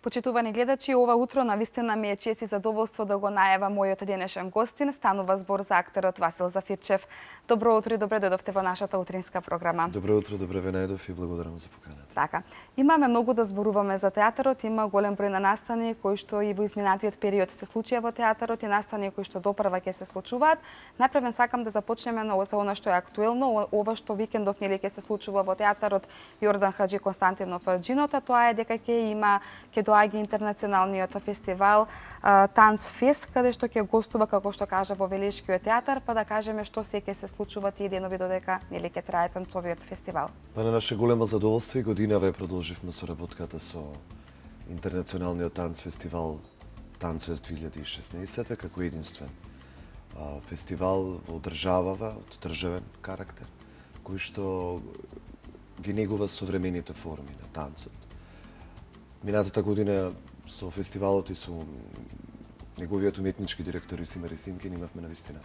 Почитувани гледачи, ова утро навистина ми е чест и задоволство да го најавам мојот денешен гостин. Станува збор за актерот Васил Зафирчев. Добро утро и добре дојдовте во нашата утринска програма. Добро утро, добре ве најдов и благодарам за поканата. Така, имаме многу да зборуваме за театарот, има голем број на настани кои што и во изминатиот период се случија во театарот и настани кои што допрва ќе се случуваат. Најпрв сакам да започнеме со она што е актуелно, ова што викендов нели ќе се случува во театарот Јордан Хаџи Константинов Џинота, тоа е дека ќе доаѓа интернационалниот фестивал Танцфест, каде што ќе гостува, како што кажа, во Велишкиот театар, па да кажеме што се ќе се случува тие денови додека нели ќе трае танцовиот фестивал. Па на наше големо задоволство и годинава продолживме соработката со интернационалниот танцфестивал Танцфест 2016 како единствен фестивал во државава од државен карактер, кој што ги негува современите форми на танцот. Минатата година со фестивалот и со неговиот уметнички директор Исимир Исимкин имавме навистина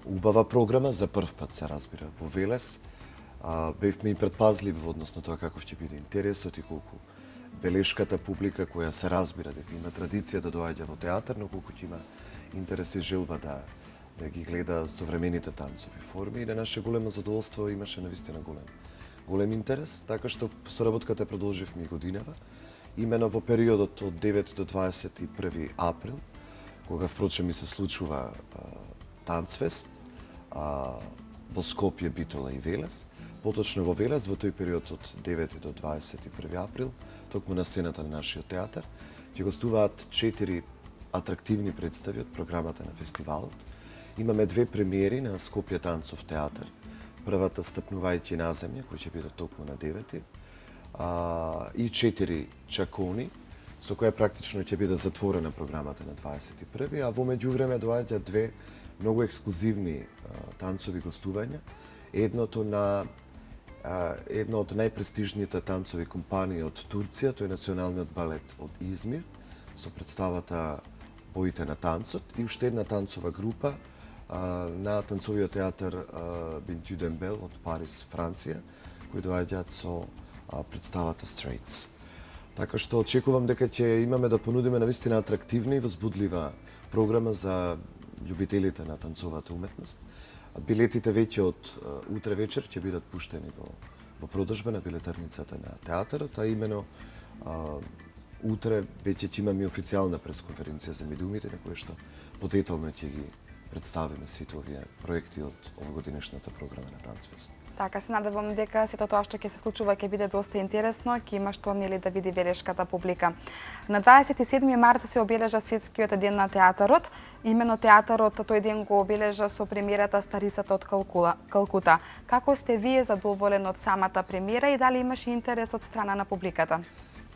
убава програма, за прв пат се разбира во Велес. Бевме и предпазливи во однос на тоа каков ќе биде интересот и колку велешката публика која се разбира дека има традиција да доаѓа во театар, но колку ќе има интерес и желба да ги гледа современите танцови форми и на наше големо задоволство имаше навистина голем интерес, така што соработката продолживме и годинава. Имено во периодот од 9 до 21 април, кога впрочем и се случува Танцфест во Скопје, Битола и Велес. Поточно во Велес, во тој период од 9 до 21 април, токму на сцената на нашиот театар, ќе гостуваат 4 атрактивни представи од програмата на фестивалот. Имаме 2 премиери на Скопје танцов театар. Првата стапнувајќи на земја, кој ќе биде токму на 9 и 4 чакони, со која практично ќе биде затворена програмата на 21 а во меѓувреме доаѓа 2 многу ексклузивни танцови гостувања. Едно од најпрестижните танцови компании од Турција, тој е Националниот балет од Измир, со представата Боите на танцот, и уште една танцова група на танцовиот театар Бинтю Дембел од Париз, Франција, кои доаѓаат со представата Straits. Така што очекувам дека ќе имаме да понудиме навистина атрактивна и возбудлива програма за љубителите на танцовата уметност. Билетите веќе од утре вечер ќе бидат пуштени во продажба на билетарницата на театарот, а имено утре веќе ќе имаме официјална пресконференција за медиумите на која што подетално ќе ги представиме сите овие проекти од овогодинешната програма на Танцфест. Така, се надевам дека сето тоа што ќе се случува ќе биде доста интересно, ќе има што нели да види велешката публика. На 27 март се обележа Светскиот ден на театарот. Имено театарот тој ден го обележа со премиерата Старицата од Калкута. Како сте вие задоволен од самата премиера и дали имаше интерес од страна на публиката?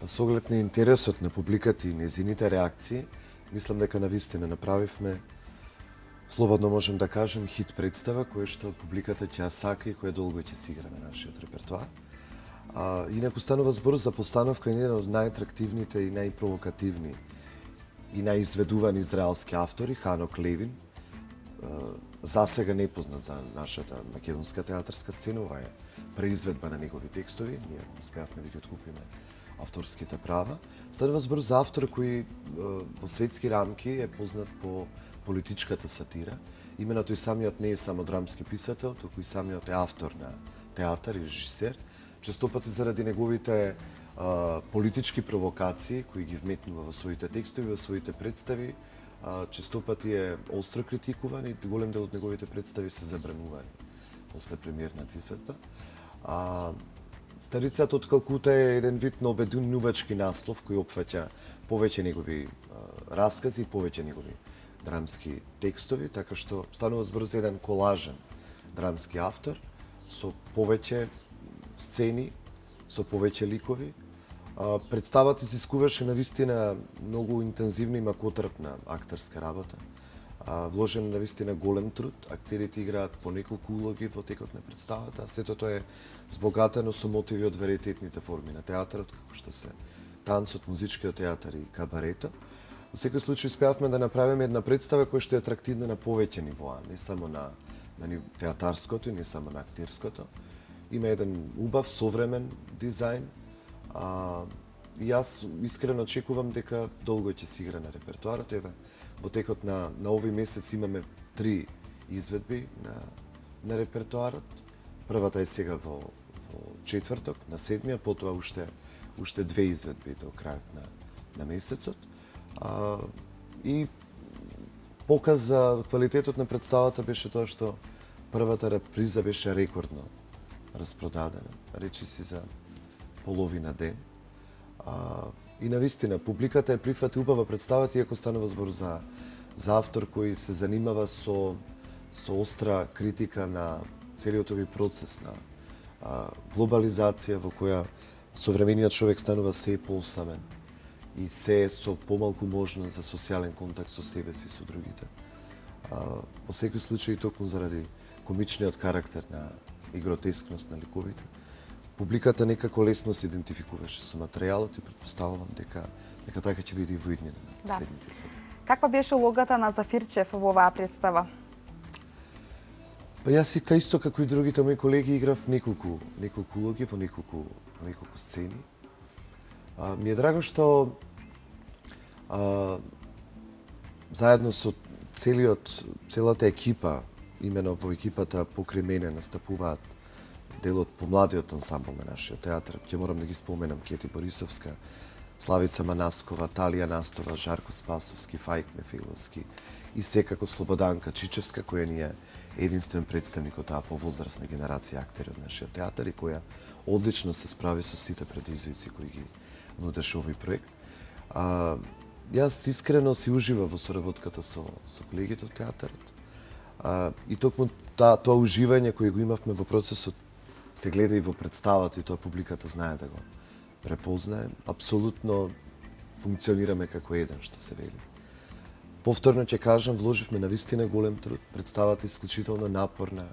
Со оглед на интересот на публиката и незините реакции, мислам дека навистина направивме, слободно можем да кажем, хит представа која што публиката ќе сака и која долго ќе се игра на нашиот репертоар. Инаку станува збор за постановка на еден од најатрактивните и најпровокативни и најизведувани израелски автори, Ханок Левин, засега непознат за нашата македонска театарска сцена. Ова е преизведба на негови текстови, ние успеавме да ги откупиме авторските права. Станува збор за автор кој во светски рамки е познат по политичката сатира. Имено тој самиот не е само драмски писател, туку и самиот е автор на театар и режисер. Честопати заради неговите политички провокации кои ги вметнува во своите текстови, во своите представи, честопати е остро критикуван и голем дел од неговите представи се забранувани после премиерната изведба. Старицата од Калкута е еден вид на обединувачки наслов кој опфаќа повеќе негови раскази и повеќе негови драмски текстови, така што станува збор за еден колажен драмски автор со повеќе сцени, со повеќе ликови. Представата изискуваше навистина многу интензивна и макотрпна актерска работа. Вложен навистина голем труд, актерите играат по неколку улоги во текот на представата, а сето тоа е збогатено со мотиви од вариететните форми на театарот, како што се танцот, музичкиот театар и кабарето. Во секој случај успеавме да направиме една представа која што е атрактивна на повеќе нивоа, не само на театарското, не само на актерското. Има еден убав, современ дизајн, и јас искрено очекувам дека долго ќе се игра на репертоарот. Еве, во текот на овој месец имаме 3 изведби на репертоарот. Првата е сега во четврток, на 7-миот, потоа уште 2 изведби до крајот на месецот. И показ за квалитетот на представата беше тоа што првата реприза беше рекордно распродадена, речиси за половина ден. И навистина, публиката е прифати убава представата, иако станува збор за автор кој се занимава со остра критика на целиот овој процес на глобализација во која современиот човек станува се поосамен и се со помалку можност за социјален контакт со себе си и со другите. Во секој случај, токму заради комичниот карактер и гротескност на ликовите, публиката некако лесно се идентификуваше со материјалот и претпоставувам дека така ќе биде и во иднина на следните изведби. Каква беше улогата на Зафирчев во оваа представа? Па јас исто како и другите мои колеги играв неколку улоги во неколку сцени. Ми е драго што заедно со целата екипа, имено во екипата покрај мене настапуваат дел од помладиот ансамбл на нашиот театар. Ќе морам да ги споменам Кети Борисовска, Славица Манаскова, Талија Настова, Жарко Спасовски, Фајк Мефиловски и секако Слободанка Чичевска, која ни е единствен представник од таа повозрасна генерација актери од нашиот театар и која одлично се справи со сите предизвици кои ги нудеше овој проект. Јас искрено си уживав во соработката со колегите од театарот. И токму тоа уживање кој го имавме во процесот се гледа и во представата и тоа публиката знае да го препознае. Апсолутно функционираме како еден, што се вели. Повторно ќе кажам, вложивме навистина голем труд, представата исклучително напорна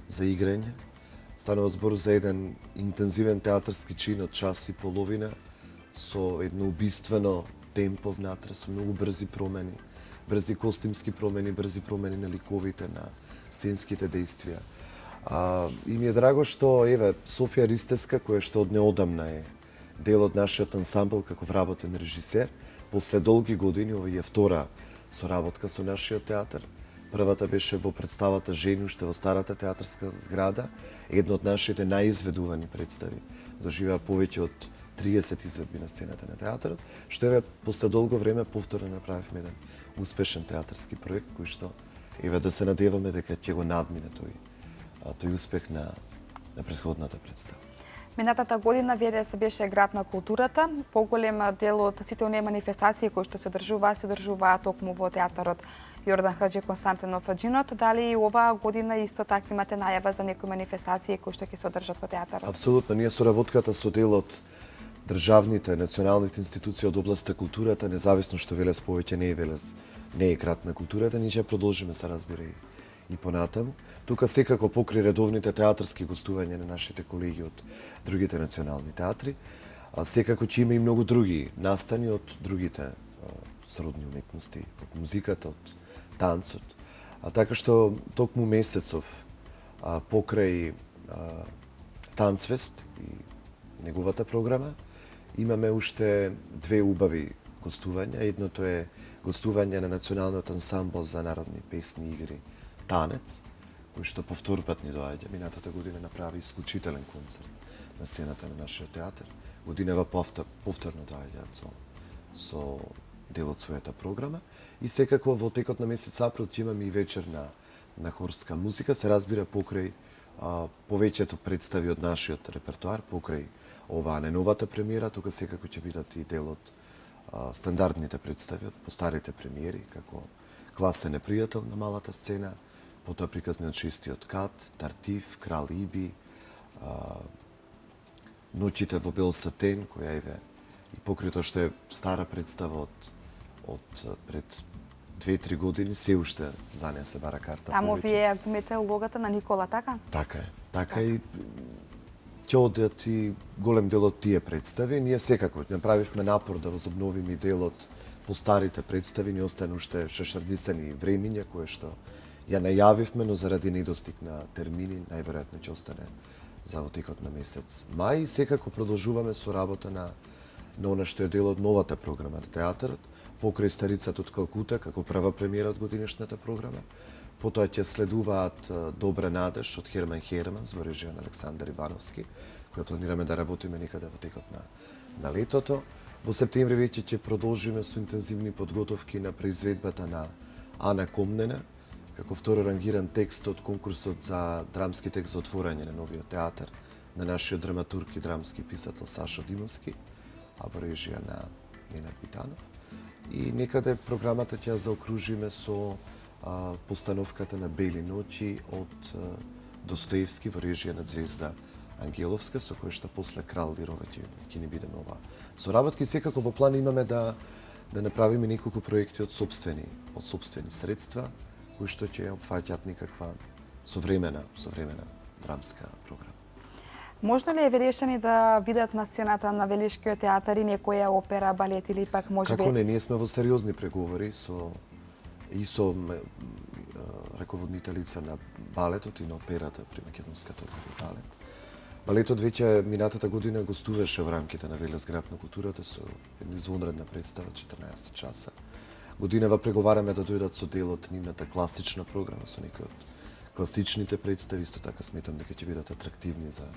за играње. Станува збор за еден интензивен театарски чин од час и половина со едно убиствено темпо внатре, со многу брзи промени, брзи костимски промени, брзи промени на ликовите, на сценските действија. И ми е драго што, еве, Софија Ристеска, која што од неодамна е дел од нашиот ансамбл како вработен режисер, после долги години, ова е втора соработка со нашиот театар. Првата беше во представата Жени, уште во старата театарска зграда, една од нашите најизведувани представи. Доживеа повеќе од 30 изведби на сцената на театарот, што еве после долго време повторно направивме еден успешен театарски проект кој што еве да се надеваме дека ќе го надмине тој успех на претходната представа. Минатата година ВРС беше град на културата. Поголем дел од сите оние манифестации кои што се одржуваат токму во театарот Јордан Хаџи Константинов Джинот. Дали и оваа година исто така имате најава за некои манифестации кои што ќе се одржат во театарот? Апсолутно, ние соработката со дел од државните, националните институции од областа културата, независно што Велес повеќе не е град на културата, ние ќе продолжиме, се разбира, и понатаму. Тука секако покрај редовните театарски гостувања на нашите колеги од другите национални театри, секако ќе има и многу други настани од другите сродни уметности, од музиката, од танцот. Така што токму месецов покрај Танцфест и неговата програма, имаме уште 2 убави гостувања. Едното е гостување на Националниот ансамбл за народни песни и игри Танец, кој што повтор пат ни доаѓа. Минатата година направи исклучителен концерт на сцената на нашиот театар. Годинава повторно доаѓаат со дел од својата програма. И секако во текот на месец април ќе имаме и вечер на хорска музика, се разбира покрај повеќето представи од нашиот репертоар, покрај оваа најновата премиера, тука секако ќе бидат и дел од стандардните представи од постарите премиери, како Класен непријател на малата сцена, потоа приказни од Шестиот кат, Тартив, Крал Иби, Ноќите во бел сатен, која еве и покрај тоа што е стара представа од пред 2-3 години, се уште за неа се бара карта. Таму вие гумите улогата на Никола, така? Така е. Така и ќе одат и голем дел од тие представи. Ние секако направивме напор да возобновиме и дел од постарите представи, ни остана уште шашардисани времиња, кое што ја најавивме, но заради недостиг на термини, најверојатно ќе остане за во текот на месец мај. Секако продолжуваме со работа на она што е дел од новата програма на театарот, покрај Старицата од Калкута, како прва премиера од годинешната програма. Потоа ќе следуваат Добра надеж од Херман Херманс во режија на Александар Ивановски, која планираме да работиме некаде во текот на летото. Во септември веќе ќе продолжиме со интензивни подготовки на произведбата на Ана Комнена, како второ рангиран текст од конкурсот за драмски текст за отворање на новиот театар на нашиот драматург и драмски писател Сашо Димовски, а во режија на Ненад Витанов. И некаде програмата ќе ја заокружиме со постановката на Бели ноќи од Достоевски во режија на Звезда Ангеловска, со која што после Крал Лирове ќе ни биде нова соработка. И секако во план имаме да направиме неколку проекти од собствени средства, кои што ќе опфаќаат некаква современа драмска програма. Можно ли е Велешани да видат на сцената на Велешкиот театар и некоја опера, балет или пак можеби? Како не, ние сме во сериозни преговори со раководнителица на балетот и на операта при Македонската опера и балет. Балетот веќе минатата година гостуваше во рамките на Велес град на културата со една извонредна представа 14 часа. Годинава преговараме да дојдат со дел од нивната класична програма, со некои од класичните представи, исто така сметам дека ќе бидат атрактивни за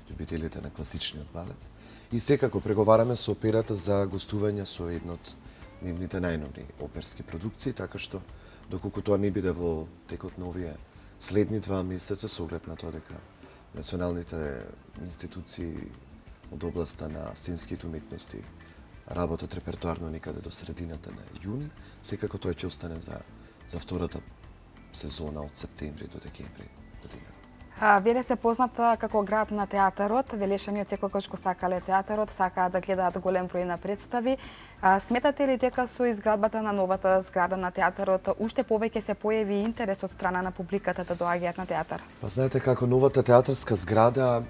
љубителите на класичниот балет. И секако преговараме со операта за гостување со една од нивните најновни оперски продукции, така што доколку тоа не биде во текот на овие следни 2 месеца, со оглед на тоа дека националните институции од областа на сценските уметности работат репертуарно некаде до средината на јуни, секако тоа ќе остане за втората сезона од септември до декември година. Велес е позната како град на театарот. Велешаниот секогаш го сакале театарот, сакаат да гледаат голем број на представи. Сметате ли дека со изградбата на новата зграда на театарот уште повеќе се појави интерес од страна на публиката да доаѓаат на театар? Па знаете како новата театарска зграда,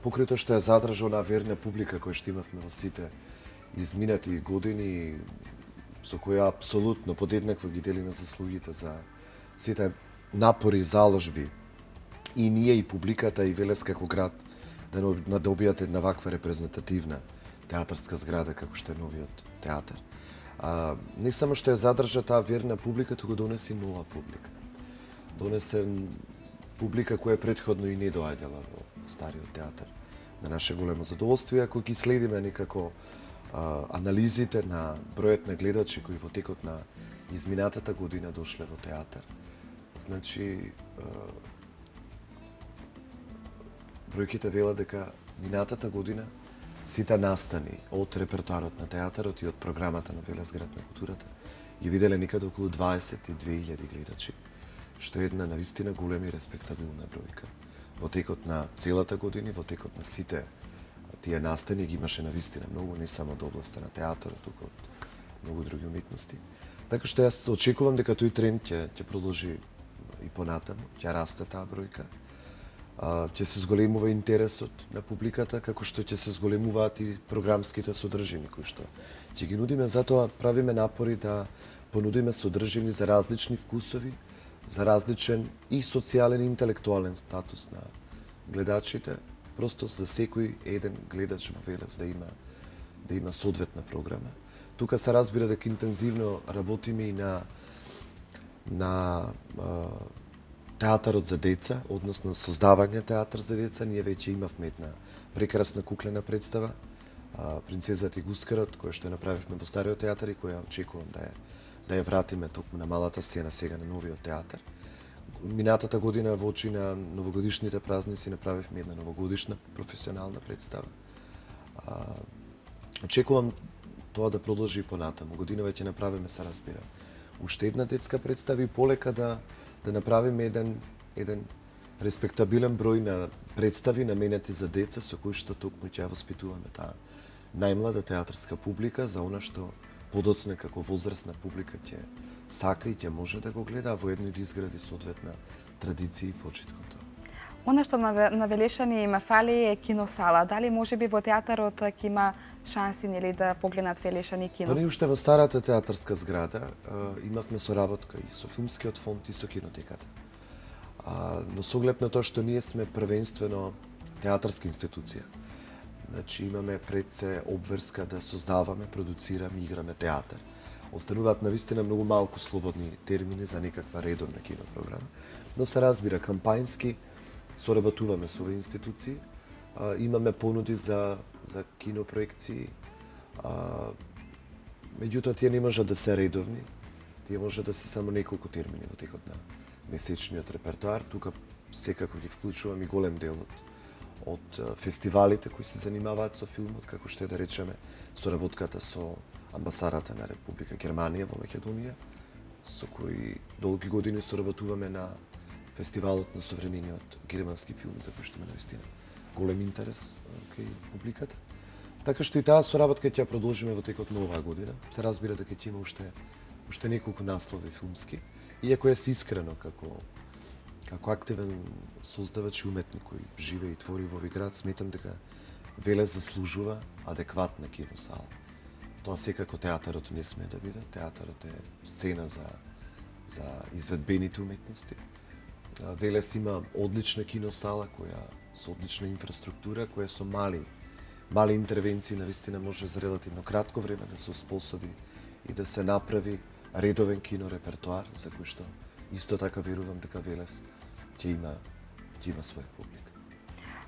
покрај тоа што ја задржа онаа верна публика која што имавме во сите изминати години, со која апсолутно подеднакво ги делиме заслугите за сите напори и заложби и ние и публиката и Велес како град да добијат една ваква репрезентативна театарска зграда како што е новиот театар. Не само што ја задржа таа верна публика, туку донесе нова публика. Донесе публика која претходно и не доаѓала во стариот театар. На наше големо задоволство, ако ги следиме некако анализите на бројот на гледачи кои во текот на изминатата година дошле во театар. Значи, бројките велат дека минатата година сите настани од репертуарот на театарот и од програмата на Велес град на културата ги виделе некаде околу 22.000 гледачи, што е една навистина голема и респектабилна бројка. Во текот на целата година, во текот на сите тие настани ги имаше навистина многу, не само од областа на театарот, туку од многу други уметности. Така што јас очекувам дека тој тренд ќе продолжи и понатаму, ќе расте таа бројка. Ќе се зголемува интересот на публиката, како што ќе се зголемуваат и програмските содржини кои што ќе ги нудиме, затоа правиме напори да понудиме содржини за различни вкусови, за различен и социјален и интелектуален статус на гледачите, просто за секој еден гледач во Велес да има соодветна програма. Тука се разбира дека интензивно работиме и на театарот за деца, односно создавање театар за деца. Ние веќе имавме една прекрасна куклена представа, Принцезата и гускарот, која што ја направивме во стариот театар и која очекувам да ја вратиме токму на малата сцена сега на новиот театар. Минатата година во очи на новогодишните празници направивме една новогодишна професионална представа. Очекувам тоа да продолжи и понатаму. Годинава ќе направиме, се разбира, уште една детска представа и полека да направиме еден респектабилен број на представи наменети за деца со кои што токму ќе ја воспитуваме таа најмлада театарска публика за она што подоцна како возрастна публика ќе сака и ќе може да го гледа, а воедно и да изгради соодветна традиција и почит кон тоа. Она што на Велешани има фали е киносала. Дали можеби во театарот ќе има шанси нели да погледнат Велешани кино? Па ние уште во старата театарска зграда имавме соработка и со Филмскиот фонд и со кинотеката. Но со оглед на тоа што ние сме првенствено театарска институција, Значи имаме пред се обврска да создаваме, продуцираме, играме театар. Остануваат навистина многу малку слободни термини за некаква редовна кинопрограма, но се разбира кампањски, соработуваме со овие институции, имаме понуди за кинопроекции, меѓутоа тие не можат да се редовни, тие може да се само неколку термини во текот на месечниот репертоар. Тука секако ги вклучувам и голем дел од фестивалите кои се занимаваат со филмот, како што е да речеме соработката со амбасадата на Република Германија во Македонија, со кои долги години соработуваме на фестивалот на современиот германски филм, за кој што има навистина голем интерес кај публиката. Така што и таа соработка ќе ја продолжиме во текот на оваа година. Се разбира дека ќе има уште неколку наслови филмски, иако јас искрено како активен создавач и уметник кој живее и твори во овој град, сметам дека Велес заслужува адекватна киносала. Тоа секако театарот не сме да биде. Театарот е сцена за изведбените уметности. Велес има одлична киносала која со одлична инфраструктура, која со мали интервенции навистина може за релативно кратко време да се успособи и да се направи редовен кинорепертоар, за кој што исто така верувам дека Велес ќе има свој публик.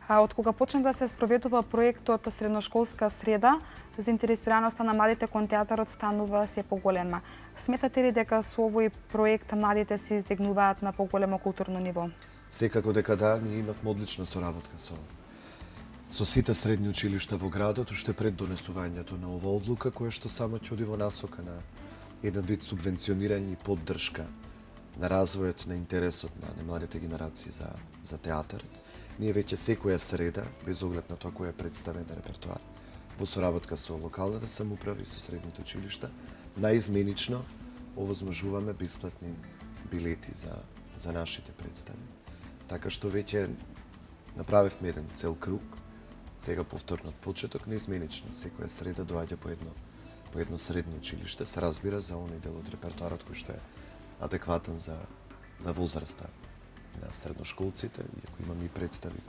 Од кога почна да се спроведува проектот Средношколска среда, заинтересираноста на младите кон театарот станува се поголема. Сметате ли дека со овој проект младите се издигнуваат на поголемо културно ниво? Секако дека да, ние имавме одлична соработка со сите средни училишта во градот, уште пред донесувањето на ова одлука, која што само ќе оди во насока на еден вид субвенционирање и поддршка на развојот на интересот на младите генерации за театарот. Ние веќе секоја среда, без оглед на тоа кој е представен на репертоар, во соработка со локалната самоуправа и со средните училишта, наизменично овозможуваме бесплатни билети за нашите представи. Така што веќе направивме еден цел круг, сега повторно од почеток, неизменично секоја среда доаѓа по едно средно училиште, се разбира за оној дел од репертоарот кој што е адекватен за возраста на средношколците, иако имаме и представи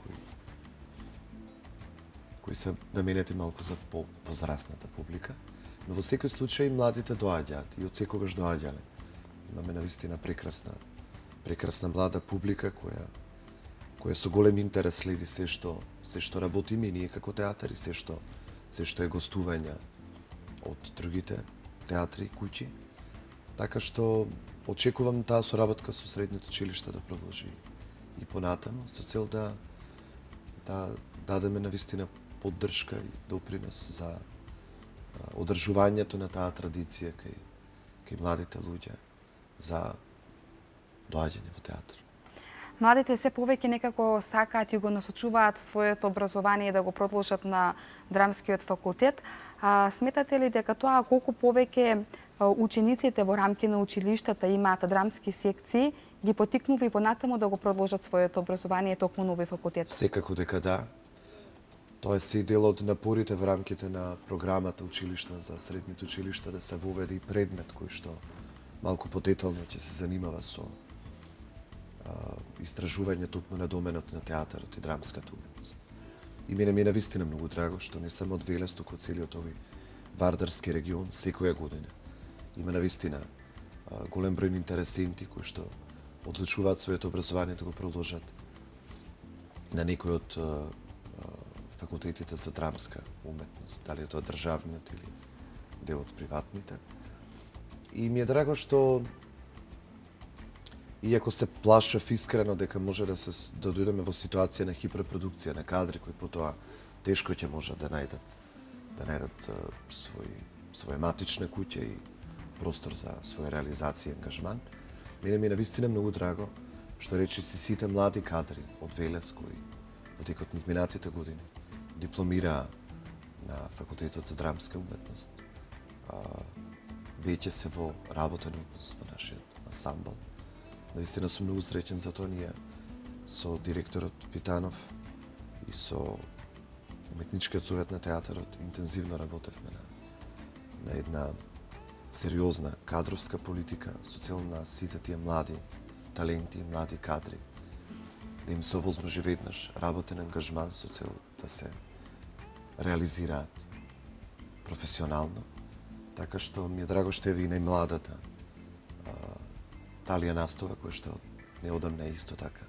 кои се наменети малку за повозрастната публика, но во секој случај младите доаѓаат и од секогаш доаѓале. Имаме навистина прекрасна млада публика која со голем интерес следи се што работиме и ние како театари, се што е гостување од другите театри и куќи. Така што очекувам таа соработка со средните училишта да продолжи и понатаму, со цел да дадеме навистина поддршка и допринос за одржувањето на таа традиција кај младите луѓе за доаѓање во театар. Младите се повеќе некако сакаат и го насочуваат своето образование да го продолжат на драмскиот факултет. Сметате ли дека тоа колку повеќе учениците во рамки на училиштата имаат драмски секции, ги поттикнува и понатаму да го продолжат своето образование токму на овој факултет? Секако дека да. Тоа е се дел од напорите во рамките на програмата училишна за средните училишта да се воведе и предмет кој што малку подетално ќе се занимава со истражување токму на доменот на театарот и драмската уметност. И мене ми е навистина многу драго што не само од Велес, туку од целиот овој Вардарски регион секоја година има навистина голем број интересенти кои што одлучуваат своето образование да го продолжат на некој од факултетите за драмска уметност, дали е тоа државниот или дел од приватните. И ми е драго што иако се плашев искрено дека може да дојдеме во ситуација на хиперпродукција на кадри кои потоа тешко ќе можат да најдат своја матична куќа и простор за своја реализација и ангажман. Мене ми е навистина многу драго што речиси сите млади кадри од Велес кои во текот на изминатите години дипломираа на факултетот за драмска уметност, веќе се во работен однос во нашиот ансамбл. Наистина сум многу среќен за тоа. Ние со директорот Витанов и со уметничкиот совет на театарот интензивно работевме на една сериозна кадровска политика со цел на сите тие млади таленти, млади кадри, да им се овозможи веднаш работен ангажман со цел да се реализираат професионално. Така што ми е драго што е и најмладата Талија Настова, која што неодамна е исто така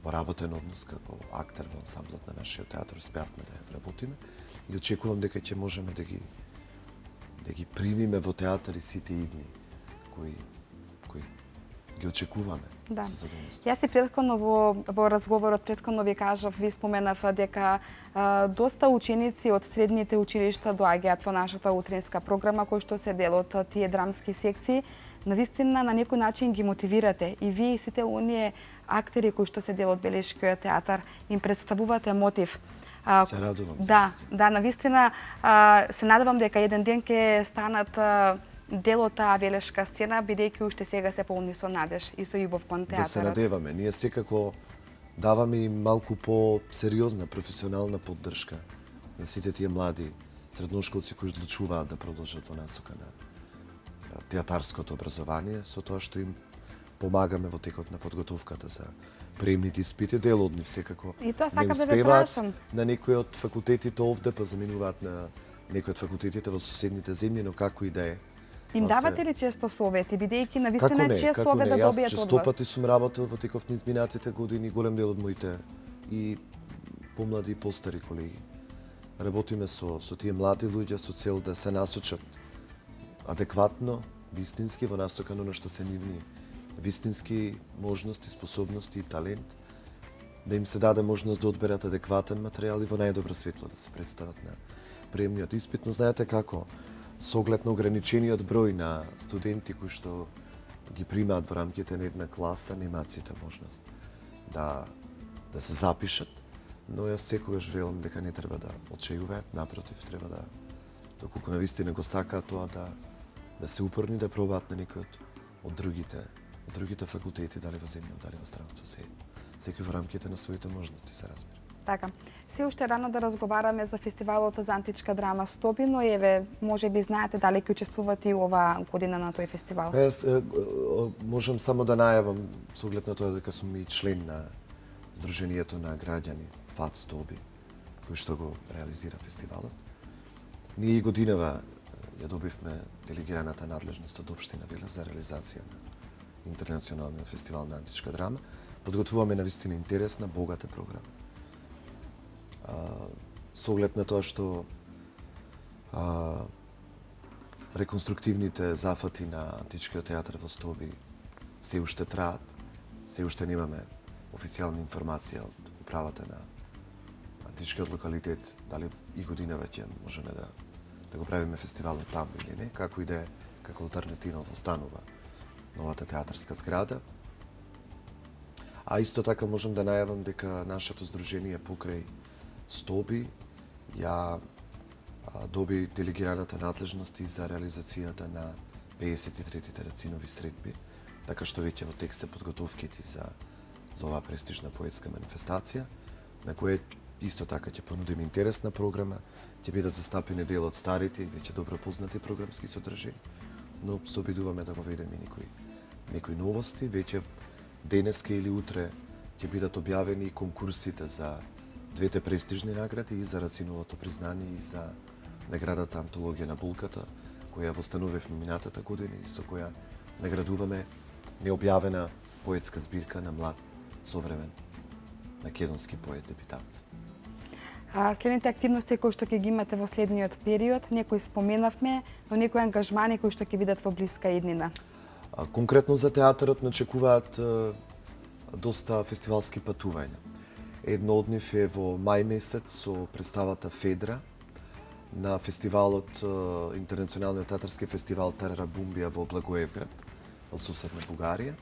во работен однос како актер во ансамблот на нашиот театар, успеавме да ја вработиме и очекувам дека ќе можеме да ги примиме во театар и сите идни кои ги очекуваме Да. со задоволство. Јас и претходно во разговорот претходно ви кажав, ви споменав дека доста ученици од средните училишта доаѓаат во нашата утринска програма кои што се дел од тие драмски секции. Навистина на некој начин ги мотивирате и вие и сите оние актери кои што се дел од Белешкиот театар им представувате мотив. Се радувам. Да, навистина се надевам дека еден ден ќе станат дел од таа велешка сцена, бидејќи уште сега се полни со надеж и со љубов кон театарот. Да се надеваме. Ние секако даваме и малку по-сериозна професионална поддршка на сите тие млади средношколци кои одлучуваат да продолжат во насока на театарското образование, со тоа што им помагаме во текот на подготовката за приемните испити. Дел од нив секако И тоа не сакам да ве успеваат прашам. на некои од факултетите овде, па заминуваат на некои од факултетите во соседните земји, но како и да е. Им Тоа се- давате ли често совети, бидејќи на Како вистина не, често како совет не. да Јас добијат од честопати вас? сум работел во теков низ минатите години, голем дел од моите и помлади и постари колеги. Работиме со тие млади луѓе со цел да се насочат адекватно, вистински во насока на оно што се нивни вистински можности, способности и талент, да им се даде можност да одберат адекватен материјал и во најдобро светло да се представат на приемниот испит. Но знаете како, со оглед на ограничениот број на студенти кои што ги примаат во рамките на една класа, немаат сите можност да се запишат, но јас секогаш велам дека не треба да отчајуваат, напротив, треба да, доколку навистина го сакаат тоа, да се упорни да пробаат на некој од другите факултети, дали во земја, дали во странство, секој во рамките на своите можности, се разбира. Така. Се уште рано да разговараме за фестивалот за античка драма Стоби, но еве, може би знаете дали ќе учествувате и ова година на тој фестивал. Јас можам само да најавам, со оглед на тоа дека сум и член на Сдруженијето на граѓани ФАТ Стоби, кој што го реализира фестивалот. Ние и годинава ја добивме делегираната надлежност од општина Вела за реализација на Интернационалниот фестивал на античка драма. Подготвуваме навистина интересна, богата програма. Со оглед на тоа што реконструктивните зафати на античкиот театар во Стоби се уште траат, се уште немаме официјална информација од управата на античкиот локалитет, дали и годинава ќе можеме да го правиме фестивалот таму или не, како и да е, како алтернатива останува новата театарска зграда. А исто така можам да најавам дека нашето здружение покрај Стоби ја доби делегираната надлежност и за реализацијата на 53-тите Рацинови средби, така што веќе во тек се подготовките за оваа престижна поетска манифестација, на која исто така ќе понудиме интересна програма, ќе бидат застапени дел од старите и веќе добро познати програмски содржини, но се обидуваме да воведеме некои новости. Веќе денеска или утре ќе бидат објавени конкурсите за двете престижни награди, и за Рациновото признание и за наградата Антологија на булката, која востановивме минатата година и со која наградуваме необјавена поетска збирка на млад, современ македонски поет дебитант. Следните активности кои што ќе ги имате во следниот период, некои споменавме, но некои ангажмани кои што ќе бидат во блиска иднина. Конкретно за театарот начекуваат доста фестивалски патувања. Едно од нив е во мај месец со представата Федра на фестивалот, Интернационалниот театарски фестивал Тарара Бумбија во Благоевград, во соседна Бугарија.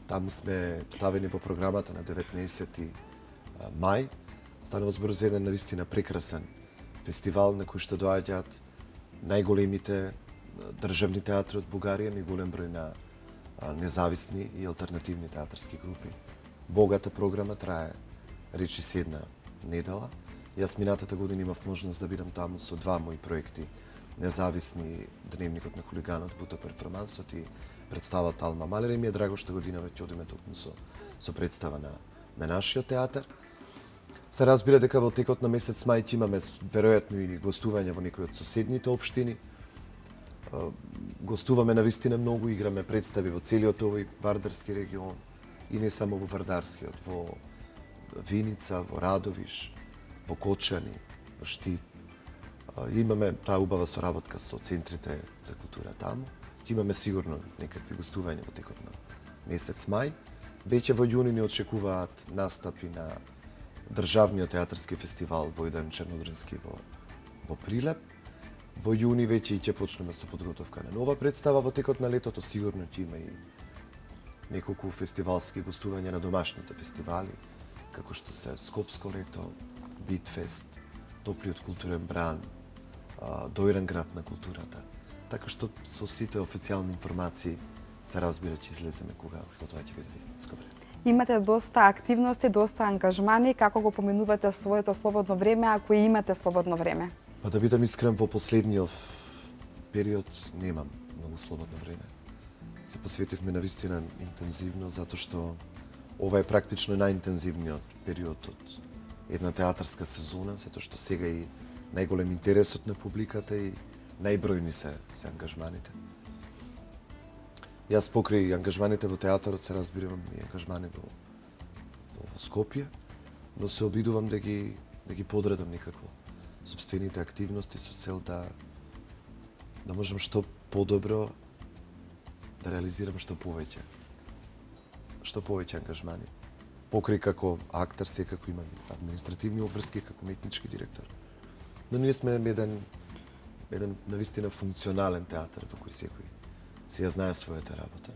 Таму сме ставени во програмата на 19 мај. Станува збор за еден навистина прекрасен фестивал на кој што доаѓаат најголемите државни театри од Бугарија, и голем број на независни и алтернативни театарски групи. Богата програма трае речиси една недела. Јас минатата година имав можност да бидам таму со два мои проекти, независни Дневникот на хулиганот, Буто перформансот и представата Алма Малер, и ми е драго што годинава ќе одиме токму со представа на нашиот театар. Се разбира дека во текот на месец мај ќе имаме веројатно и гостување во некои од соседните општини. Гостуваме навистина многу, играме представи во целиот овој Вардарски регион и не само во Вардарскиот, во Виница, во Радовиш, во Кочани, во Штип. Имаме таа убава соработка со центрите за култура таму. Ќе имаме сигурно некакви гостувања во текот на месец мај. Веќе во јуни ни очекуваат настапи на Државниот театарски фестивал Војдан Чернодрински во Прилеп. Во јуни веќе ќе почнеме со подготовка на нова представа. Во текот на летото сигурно ќе има и неколку фестивалски гостувања на домашните фестивали, како што се Скопско лето, Битфест, Топлиот културен бран, Дојран град на културата. Така што со сите официјални информации се разбира ќе излеземе кога за тоа ќе биде вистинско време. Имате доста активности, доста ангажмани. Како го поминувате своето слободно време, ако и имате слободно време? Па да бидам искрен, во последниот период немам многу слободно време. Се посветивме на вистина интензивно, затоа што ова е практично најинтензивниот период од една театарска сезона, затоа што сега и најголем интересот на публиката и најбројни се ангажманите. Јас покрај ангажманите во театарот се разбирам и ангажмани во Скопје, но се обидувам да ги подредам некако сопствените активности со цел да можам што подобро да реализирам што повеќе ангажмани. Покрај како актер секако имам административни обврски како уметнички директор. Но ние сме еден навистина функционален театар во кој секој си ја знае својата работа.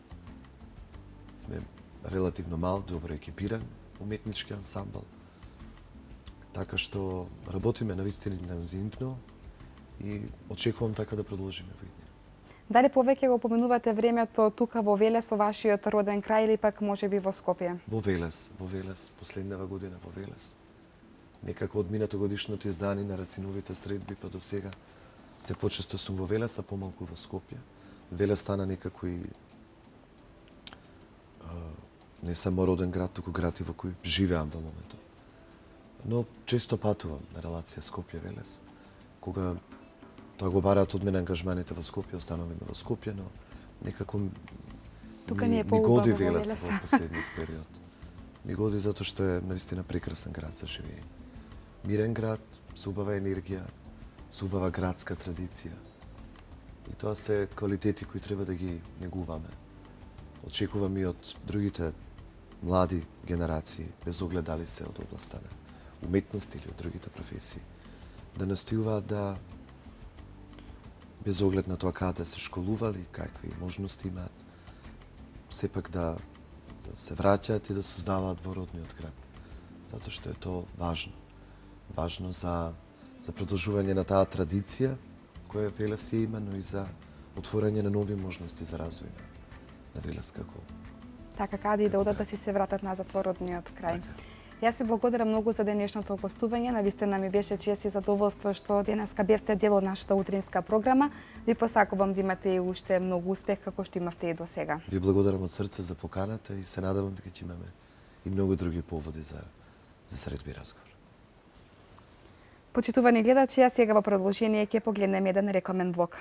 Сме релативно мал, добро екипиран уметнички ансамбл. Така што работиме навистина интензивно и очекувам така да продолжиме во иднина. Дали повеќе го поминувате времето тука во Велес, во вашиот роден крај, или пак можеби во Скопје? Во Велес, последнава година во Велес. Некако од минатогодишното издание на Рациновите средби па до сега се почесто сум во Велес, а помалку во Скопје. Велес стана некако и не само роден град, туку град и во кој живеам во моментот. Но често патувам на релација Скопје-Велес. Кога тоа го бараат од мене ангажманите во Скопје, остановиме во Скопје, но некако тука ни е ми годи во Велес во последниот период. Ми годи затоа што е навистина прекрасен град за живење. Мирен град, со убава енергија, со убава градска традиција. И тоа се квалитети кои треба да ги негуваме. Очекувам и од другите млади генерации, без оглед дали се од областта на уметност или од другите професии, да настојуваат да, без оглед на тоа каде се школували, какви можности имаат, сепак да се враќаат и да создаваат во родниот град. Затоа што е тоа важно. Важно за продолжување на таа традиција која Велес ја има, но и за отворање на нови можности за развој на Велес како. Така, каде и да одат да си се вратат назад во родниот крај. Јас ви благодарам многу за денешното гостување. Навистина ми беше чест и задоволство што денеска бевте дел од нашата утринска програма. Ви посакувам да имате и уште многу успех како што имавте и до сега. Ви благодарам од срце за поканата и се надевам дека ќе имаме и многу други поводи за средби и разговор. Почитувани гледачи, а сега во продолжение ќе погледнеме еден рекламен блок.